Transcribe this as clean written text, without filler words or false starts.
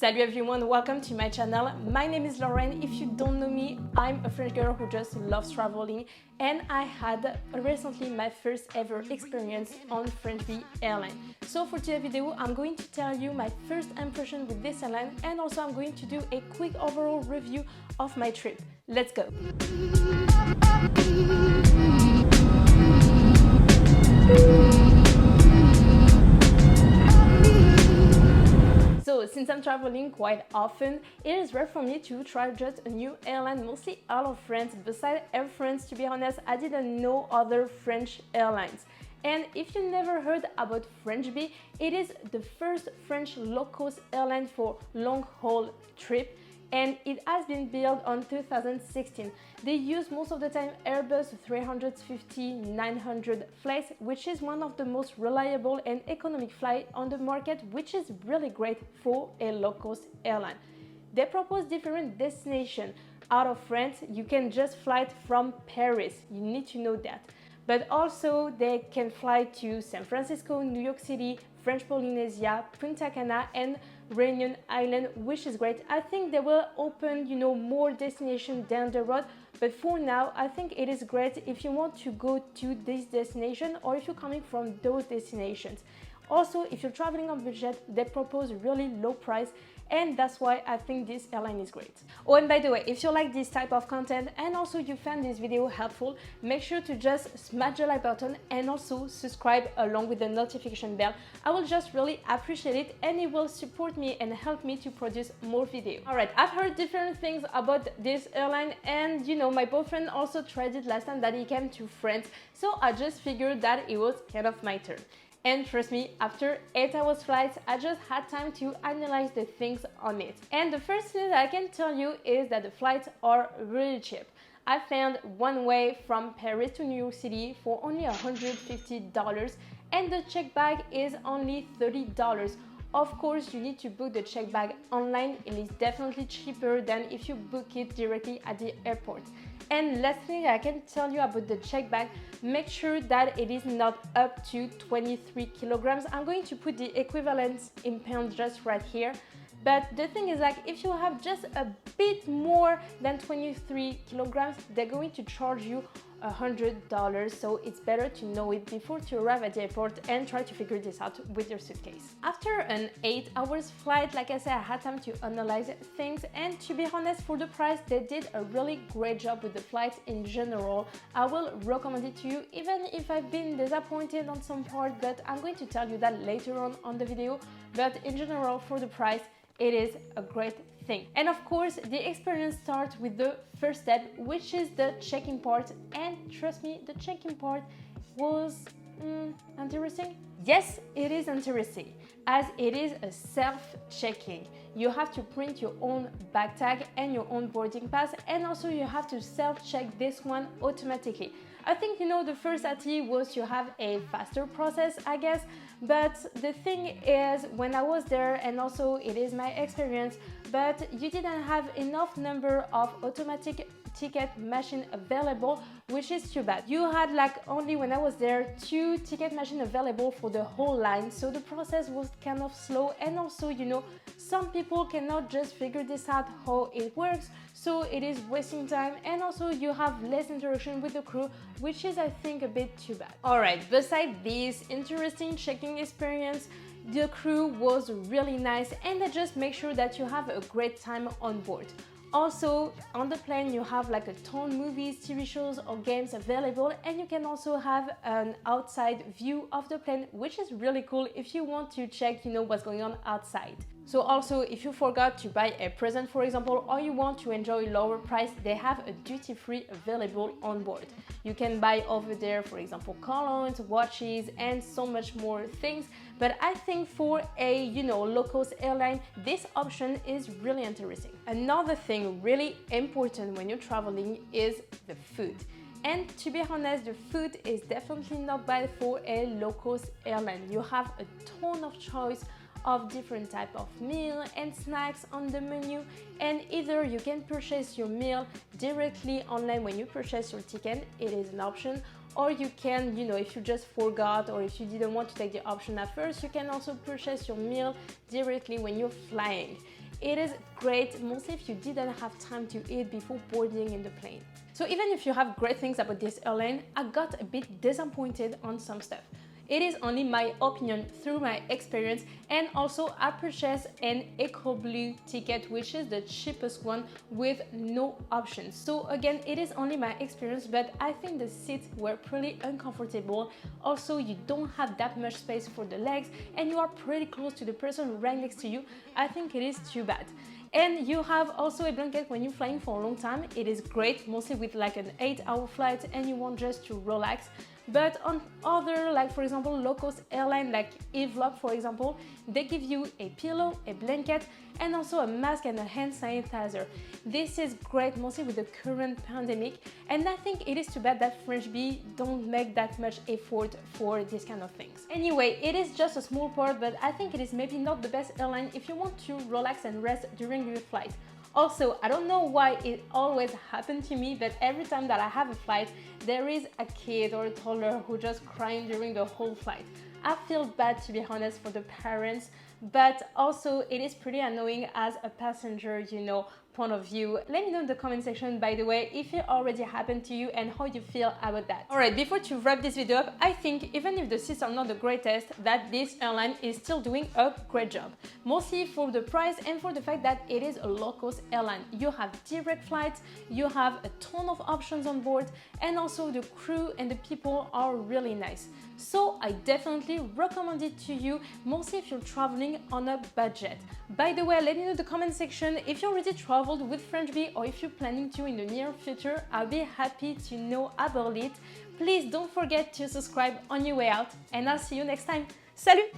Salut everyone, welcome to my channel. My name is Lauren. If you don't know me, I'm a French girl who just loves traveling, and I had recently my first ever experience on FrenchBee Airline. So for today's video, I'm going to tell you my first impression with this airline, and also I'm going to do a quick overall review of my trip. Let's go! So since I'm traveling quite often, it is rare for me to try just a new airline, mostly out of France. Besides Air France, to be honest, I didn't know other French airlines. And if you never heard about FrenchBee, it is the first French low-cost airline for long-haul trip, and it has been built on 2016. They use most of the time Airbus 350-900 flights, which is one of the most reliable and economic flights on the market, which is really great for a low-cost airline. They propose different destinations. Out of France, you can just fly from Paris, you need to know that. But also they can fly to San Francisco, New York City, French Polynesia, Punta Cana, and Réunion Island, which is great. I think they will open, more destinations down the road, but for now, I think it is great if you want to go to this destination or if you're coming from those destinations. Also, if you're traveling on budget, they propose really low price, and that's why I think this airline is great. Oh, and by the way, if you like this type of content and also you found this video helpful, make sure to just smash the like button and also subscribe along with the notification bell. I will just really appreciate it, and it will support me and help me to produce more videos. Alright, I've heard different things about this airline, and my boyfriend also tried it last time that he came to France, so I just figured that it was kind of my turn. And trust me, after 8 hours flights, I just had time to analyze the things on it. And the first thing that I can tell you is that the flights are really cheap. I found one way from Paris to New York City for only $150, and the check bag is only $30. Of course, you need to book the check bag online. It is definitely cheaper than if you book it directly at the airport. And last thing I can tell you about the check bag, make sure that it is not up to 23 kilograms. I'm going to put the equivalent in pounds just right here. But the thing is, like, if you have just a bit more than 23 kilograms, they're going to charge you $100, so it's better to know it before to arrive at the airport and try to figure this out with your suitcase. After an 8 hours flight, like I said, I had time to analyze things, and to be honest, for the price, they did a really great job with the flight in general. I will recommend it to you, even if I've been disappointed on some part, but I'm going to tell you that later on the video. But in general, for the price, it is a great thing. And of course, the experience starts with the first step, which is the check-in part. And trust me, the check-in part was interesting. Yes, it is interesting, as it is a self-checking. You have to print your own bag tag and your own boarding pass, and also you have to self-check this one automatically. I think, the first idea was to have a faster process, I guess, but the thing is, when I was there, and also it is my experience, but you didn't have enough number of automatic ticket machine available, which is too bad. You had only, when I was there, 2 ticket machine available for the whole line, so the process was kind of slow, and also some people cannot just figure this out how it works, so it is wasting time, and also you have less interaction with the crew, which is, I think, a bit too bad. Alright, besides this interesting checking experience, the crew was really nice, and they just make sure that you have a great time on board. Also, on the plane, you have a ton of movies, TV shows, or games available, and you can also have an outside view of the plane, which is really cool if you want to check, what's going on outside. So also, if you forgot to buy a present, for example, or you want to enjoy lower price, they have a duty-free available on board. You can buy over there, for example, colognes, watches, and so much more things. But I think for a, low-cost airline, this option is really interesting. Another thing really important when you're traveling is the food. And to be honest, the food is definitely not bad for a low-cost airline. You have a ton of choice of different type of meal and snacks on the menu, and either you can purchase your meal directly online when you purchase your ticket, it is an option, or you can, if you just forgot or if you didn't want to take the option at first, you can also purchase your meal directly when you're flying. it is great, mostly if you didn't have time to eat before boarding in the plane. So even if you have great things about this airline, I got a bit disappointed on some stuff. It is only my opinion through my experience, and also I purchased an EcoBlue ticket, which is the cheapest one with no options. So again, it is only my experience, but I think the seats were pretty uncomfortable. Also, you don't have that much space for the legs and you are pretty close to the person right next to you. I think it is too bad. And you have also a blanket when you're flying for a long time. It is great, mostly with like an 8-hour flight and you want just to relax. But on other, like for example, low-cost airline like Evlog, for example, they give you a pillow, a blanket, and also a mask and a hand sanitizer. This is great, mostly with the current pandemic, and I think it is too bad that FrenchBee don't make that much effort for these kind of things. Anyway, it is just a small part, but I think it is maybe not the best airline if you want to relax and rest during your flight. Also, I don't know why it always happened to me, but every time that I have a flight, there is a kid or a toddler who just crying during the whole flight. I feel bad, to be honest, for the parents, but also it is pretty annoying as a passenger, you know, point of view. Let me know in the comment section, by the way, if it already happened to you and how you feel about that. Alright, before to wrap this video up, I think even if the seats are not the greatest, that this airline is still doing a great job. Mostly for the price and for the fact that it is a low-cost airline. You have direct flights, you have a ton of options on board, and also the crew and the people are really nice. So I definitely recommend it to you, mostly if you're traveling on a budget. By the way, let me know in the comment section if you already traveled with FrenchBee or if you're planning to in the near future. I'll be happy to know about it. Please don't forget to subscribe on your way out, and I'll see you next time. Salut!